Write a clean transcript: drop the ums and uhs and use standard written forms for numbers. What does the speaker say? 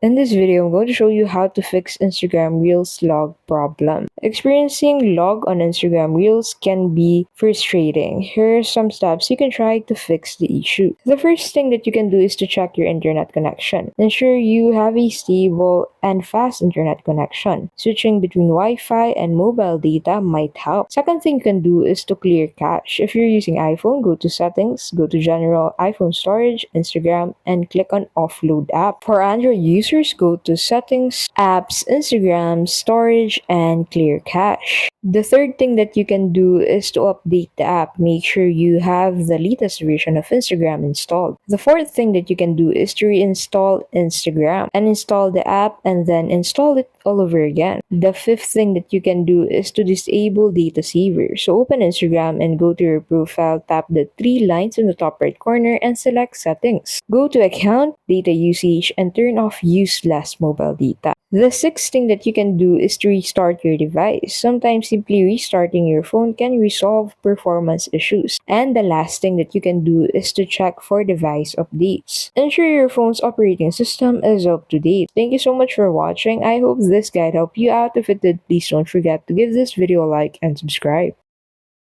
In this video, I'm going to show you how to fix Instagram Reels log problem. Experiencing log on Instagram Reels can be frustrating. Here are some steps you can try to fix the issue. The first thing that you can do is to check your internet connection. Ensure you have a stable and fast internet connection. Switching between Wi-Fi and mobile data might help. Second thing you can do is to clear cache. If you're using iPhone, go to Settings, go to General, iPhone Storage, Instagram, and click on Offload App. For Android users, go to Settings, Apps, Instagram, Storage, and Clear Cache. The third thing that you can do is to update the app. Make sure you have the latest version of Instagram installed. The fourth thing that you can do is to reinstall Instagram and install the app and then install it all over again. The fifth thing that you can do is to disable data saver. So open Instagram and go to your profile, tap the three lines in the top right corner and select settings. Go to account, data usage, and turn off use less mobile data. The sixth thing that you can do is to restart your device. Sometimes simply restarting your phone can resolve performance issues. And the last thing that you can do is to check for device updates. Ensure your phone's operating system is up to date. Thank you so much for watching. I hope this guide helped you out. If it did, please don't forget to give this video a like and subscribe.